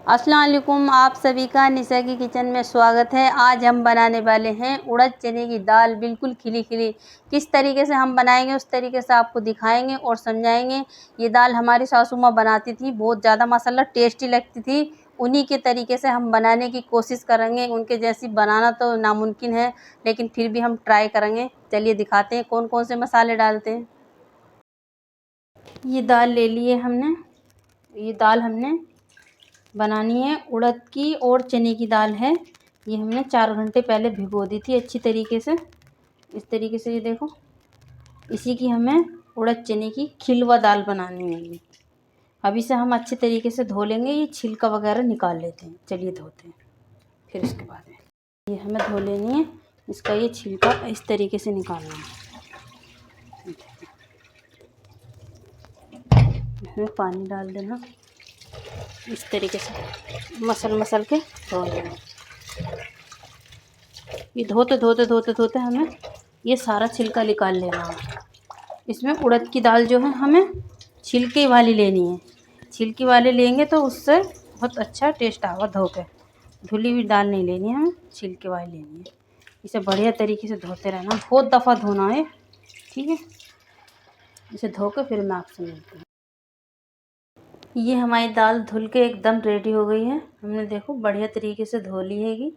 अस्सलाम वालेकुम, आप सभी का निशा की किचन में स्वागत है। आज हम बनाने वाले हैं उड़द चने की दाल, बिल्कुल खिली खिली। किस तरीके से हम बनाएंगे उस तरीके से आपको दिखाएंगे और समझाएंगे। ये दाल हमारी सासू माँ बनाती थी, बहुत ज़्यादा माशाल्लाह टेस्टी लगती थी। उन्हीं के तरीके से हम बनाने की कोशिश करेंगे। उनके जैसी बनाना तो नामुमकिन है, लेकिन फिर भी हम ट्राई करेंगे। चलिए दिखाते हैं कौन कौन से मसाले डालते हैं। ये दाल ले लिए हमने। ये दाल हमने बनानी है, उड़द की और चने की दाल है। ये हमने 4 घंटे पहले भिगो दी थी अच्छी तरीके से। इस तरीके से ये देखो, इसी की हमें उड़द चने की खिलवा दाल बनानी है। अब इसे हम अच्छे तरीके से धो लेंगे। ये छिलका वगैरह निकाल लेते हैं। चलिए धोते हैं, फिर इसके बाद में ये हमें धो लेनी है। इसका ये छिलका इस तरीके से निकालना है। इसमें पानी डाल देना, इस तरीके से मसल के धो लेना। ये धोते धोते धोते धोते हमें ये सारा छिलका निकाल लेना है। इसमें उड़द की दाल जो है हमें छिलके वाली लेनी है। छिलके वाले लेंगे तो उससे बहुत अच्छा टेस्ट आएगा। धो के धुली हुई दाल नहीं लेनी है, हमें छिलके वाली लेनी है। इसे बढ़िया तरीके से धोते रहना, बहुत दफ़ा धोना है, ठीक है। इसे धो के फिर मैं आपसे मिलती हूँ। ये हमारी दाल धुल के एकदम रेडी हो गई है। हमने देखो बढ़िया तरीके से धो ली हैगी।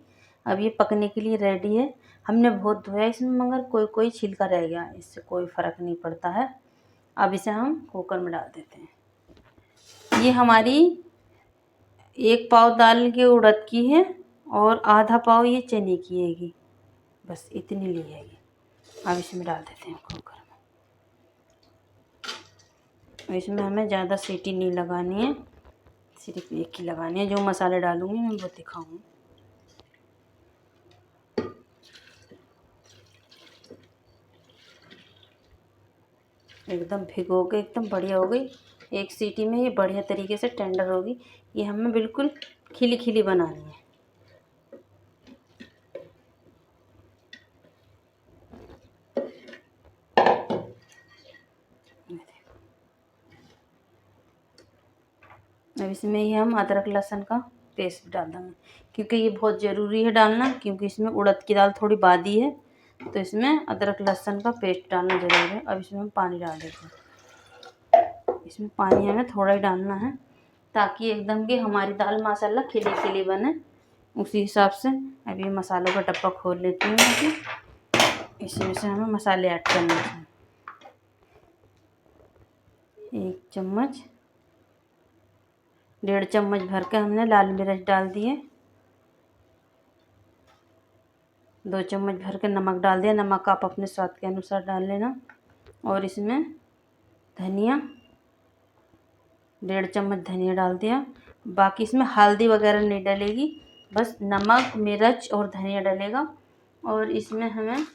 अब ये पकने के लिए रेडी है। हमने बहुत धोया इसमें, मगर कोई कोई छिलका रह गया, इससे कोई फ़र्क नहीं पड़ता है। अब इसे हम कुकर में डाल देते हैं। ये हमारी 1 पाव दाल की उड़द की है और आधा पाव ये चने की हैगी, बस इतनी ली हैगी। अब इसमें डाल देते हैं कुकर में। इसमें हमें ज़्यादा सीटी नहीं लगानी है, सिर्फ एक ही लगानी है। जो मसाले डालूंगी मैं वो दिखाऊंगी। एकदम भिगो के एकदम बढ़िया हो गई। एक सीटी में ये बढ़िया तरीके से टेंडर होगी। ये हमें बिल्कुल खिली खिली बनानी है। अब इसमें ही हम अदरक लहसुन का पेस्ट डाल देंगे, क्योंकि ये बहुत ज़रूरी है डालना, क्योंकि इसमें उड़द की दाल थोड़ी बादी है, तो इसमें अदरक लहसुन का पेस्ट डालना ज़रूरी है। अब इसमें हम पानी डाल देते हैं। इसमें पानी हमें थोड़ा ही डालना है, ताकि एकदम कि हमारी दाल माशाल्लाह खिली खिली बने। उसी हिसाब से अब ये मसालों का डब्बा खोल लेती हूँ कि इसमें से हमें मसाले ऐड करने हैं। 1 चम्मच, 1.5 चम्मच भर के हमने लाल मिर्च डाल दिए। 2 चम्मच भर के नमक डाल दिया। नमक आप अपने स्वाद के अनुसार डाल लेना। और इसमें धनिया, 1.5 चम्मच धनिया डाल दिया। बाकी इसमें हल्दी वगैरह नहीं डलेगी, बस नमक मिर्च और धनिया डलेगा। और इसमें हमें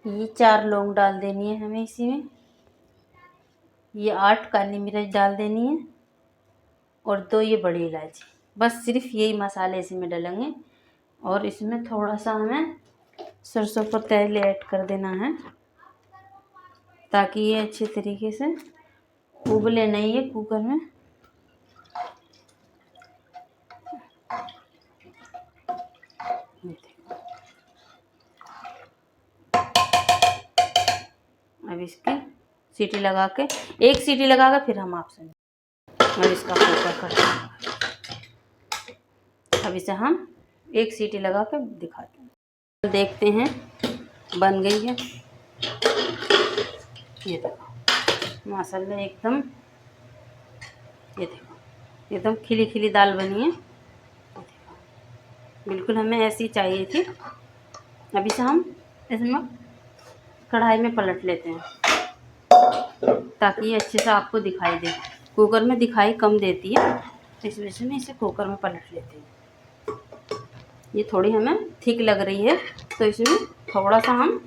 ये 4 लौंग डाल देनी है हमें इसी में। ये 8 काली मिर्च डाल देनी है और 2 ये बड़ी इलायची। बस सिर्फ यही मसाले इसी में डलेंगे। और इसमें थोड़ा सा हमें सरसों का तेल ऐड कर देना है, ताकि ये अच्छे तरीके से उबले नहीं है कुकर में। अब इसकी सीटी लगा के, 1 सीटी लगा के फिर हम आपसे और इसका कुकर कर देंगे। अब इसे हम 1 सीटी लगा के दिखाते हैं। देखते हैं बन गई है। ये देखो माशाल्लाह एकदम, ये देखो एकदम खिली खिली दाल बनी है। बिल्कुल हमें ऐसी चाहिए थी। अब इसे हम इसमें कढ़ाई में पलट लेते हैं, ताकि ये अच्छे से आपको दिखाई दे। कुकर में दिखाई कम देती है, इस वजह से इसे कुकर में पलट लेते हैं। ये थोड़ी हमें थिक लग रही है, तो इसमें थोड़ा सा हम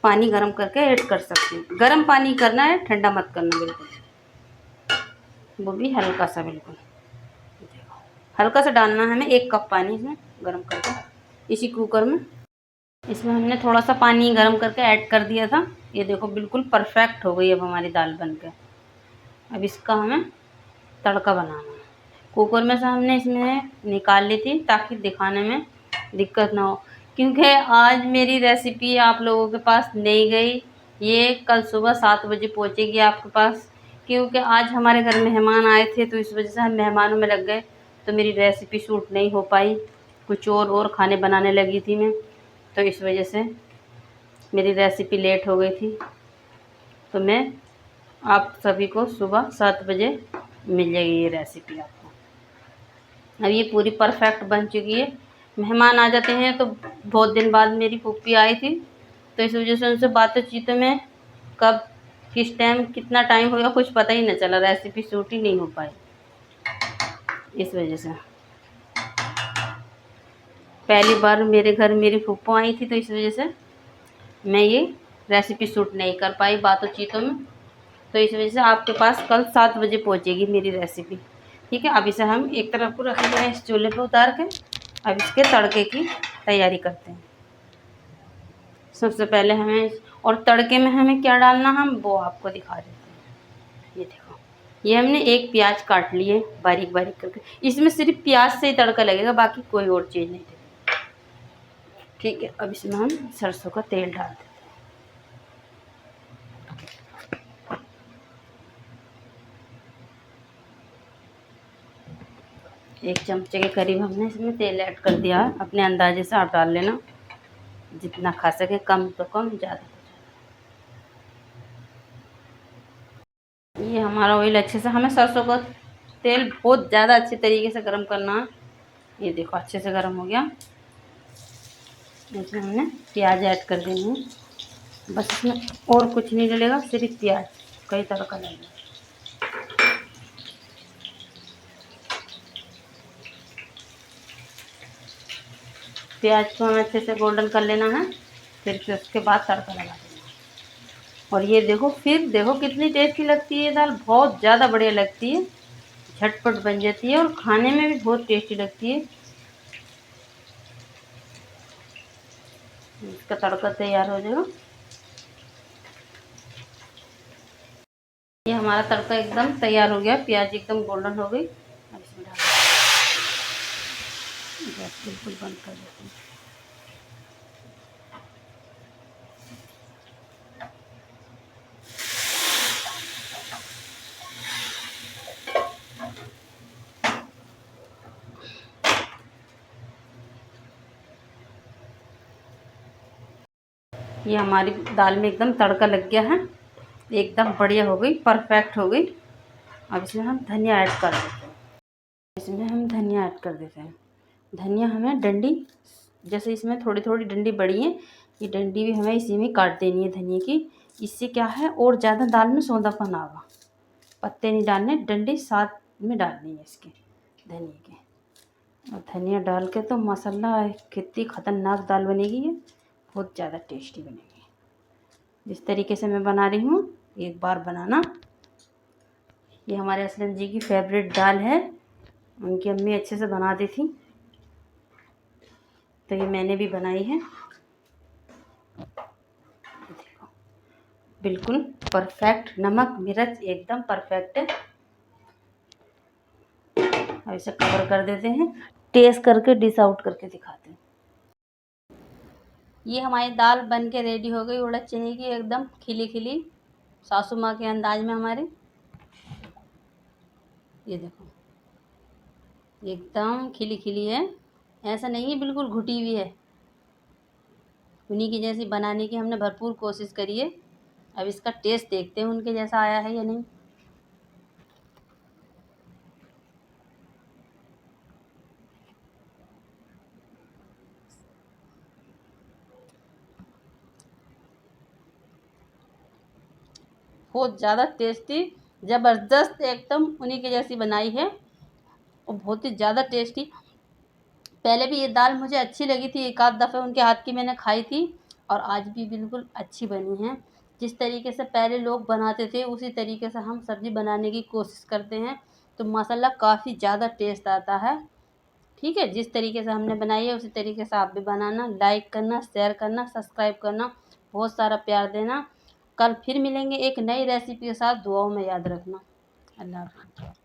पानी गर्म करके ऐड कर सकते हैं। गर्म पानी करना है, ठंडा मत करना बिल्कुल, वो भी हल्का सा, बिल्कुल हल्का सा डालना है हमें। 1 कप पानी इसमें गर्म करके इसी कुकर में। इसमें हमने थोड़ा सा पानी गर्म करके ऐड कर दिया था। ये देखो बिल्कुल परफेक्ट हो गई अब हमारी दाल बनकर। अब इसका हमें तड़का बनाना है। कुकर में से हमने इसमें निकाल ली थी ताकि दिखाने में दिक्कत ना हो, क्योंकि आज मेरी रेसिपी आप लोगों के पास नहीं गई। ये कल सुबह 7 बजे पहुंचेगी आपके पास, क्योंकि आज हमारे घर मेहमान आए थे तो इस वजह से हम मेहमानों में लग गए, तो मेरी रेसिपी शूट नहीं हो पाई। कुछ और खाने बनाने लगी थी मैं, तो इस वजह से मेरी रेसिपी लेट हो गई थी। तो मैं आप सभी को सुबह 7 बजे मिल जाएगी ये रेसिपी आपको। अब ये पूरी परफेक्ट बन चुकी है। मेहमान आ जाते हैं तो बहुत दिन बाद मेरी फूफी आई थी, तो इस वजह से उनसे बातचीतों में कब किस टाइम कितना टाइम हो गया कुछ पता ही नहीं चला, रेसिपी शूट ही नहीं हो पाई। इस वजह से पहली बार मेरे घर मेरी फूफा आई थी, तो इस वजह से मैं ये रेसिपी शूट नहीं कर पाई बातचीतों में। तो इस वजह से आपके पास कल 7 बजे पहुंचेगी मेरी रेसिपी। ठीक है, अब इसे हम एक तरफ को रख दें इस चूल्हे पे उतार के। अब इसके तड़के की तैयारी करते हैं। सबसे पहले हमें और तड़के में हमें क्या डालना हम वो आपको दिखा देते हैं। ये देखो, ये हमने एक प्याज काट लिए बारीक बारीक करके। इसमें सिर्फ प्याज से ही तड़का लगेगा, बाकी कोई और चीज़ नहीं देगी। ठीक है, अब इसमें हम सरसों का तेल डाल देते हैं। एक चमचे के करीब हमने इसमें तेल ऐड कर दिया है। अपने अंदाजे से आप डाल लेना, जितना खा सके, कम तो कम, ज़्यादा तो ज़्यादा। ये हमारा ऑयल अच्छे से, हमें सरसों का तेल बहुत ज़्यादा अच्छे तरीके से गर्म करना है। ये देखो अच्छे से गर्म हो गया। इसमें हमने प्याज ऐड कर देनी है। बस इसमें और कुछ नहीं डलेगा, सिर्फ प्याज का ही तड़का लगेगा। प्याज को हमें अच्छे से गोल्डन कर लेना है, फिर उसके बाद तड़का लगा देना। और ये देखो, फिर देखो कितनी टेस्टी लगती है ये दाल, बहुत ज़्यादा बढ़िया लगती है, झटपट बन जाती है और खाने में भी बहुत टेस्टी लगती है। इसका तड़का तैयार हो जाएगा। ये हमारा तड़का एकदम तैयार हो गया, प्याज एकदम गोल्डन हो गई। अब इसमें डाल गैस बिल्कुल बंद कर देते हैं। ये हमारी दाल में एकदम तड़का लग गया है, एकदम बढ़िया हो गई, परफेक्ट हो गई। अब इसमें हम धनिया ऐड कर देते हैं। इसमें हम धनिया ऐड कर देते हैं। धनिया हमें डंडी, जैसे इसमें थोड़ी थोड़ी डंडी बड़ी है, ये डंडी भी हमें इसी में काट देनी है धनिया की। इससे क्या है, और ज़्यादा दाल में सौंधापन आएगा। पत्ते नहीं डालने, डंडी साथ में डालनी है इसके धनिया के। और धनिया डाल के तो मसाला कितनी ख़तरनाक दाल बनेगी, ये बहुत ज़्यादा टेस्टी बनेगी। जिस तरीके से मैं बना रही हूँ एक बार बनाना। ये हमारे असलम जी की फेवरेट दाल है, उनकी अम्मी अच्छे से बनाती थी, तो ये मैंने भी बनाई है। देखो बिल्कुल परफेक्ट, नमक मिर्च एकदम परफेक्ट है। अब इसे कवर कर देते हैं, टेस्ट करके डिश आउट करके दिखाते हैं। ये हमारी दाल बन के रेडी हो गई, उड़द चने की, एकदम खिली खिली, सासू माँ के अंदाज में हमारे। ये देखो एकदम खिली खिली है, ऐसा नहीं है बिल्कुल घुटी हुई है। उन्हीं की जैसी बनाने की हमने भरपूर कोशिश करी है। अब इसका टेस्ट देखते हैं उनके जैसा आया है या नहीं। बहुत ज़्यादा टेस्टी, ज़बरदस्त, एकदम उन्हीं के जैसी बनाई है और बहुत ही ज़्यादा टेस्टी। पहले भी ये दाल मुझे अच्छी लगी थी, एक आध दफ़े उनके हाथ की मैंने खाई थी, और आज भी बिल्कुल अच्छी बनी है। जिस तरीके से पहले लोग बनाते थे उसी तरीके से हम सब्ज़ी बनाने की कोशिश करते हैं, तो माशाल्लाह काफ़ी ज़्यादा टेस्ट आता है। ठीक है, जिस तरीके से हमने बनाई है उसी तरीके से आप भी बनाना। लाइक करना, शेयर करना, सब्सक्राइब करना, बहुत सारा प्यार देना। कल फिर मिलेंगे एक नई रेसिपी के साथ, दुआओं में याद रखना। अल्लाह हाफ़िज़।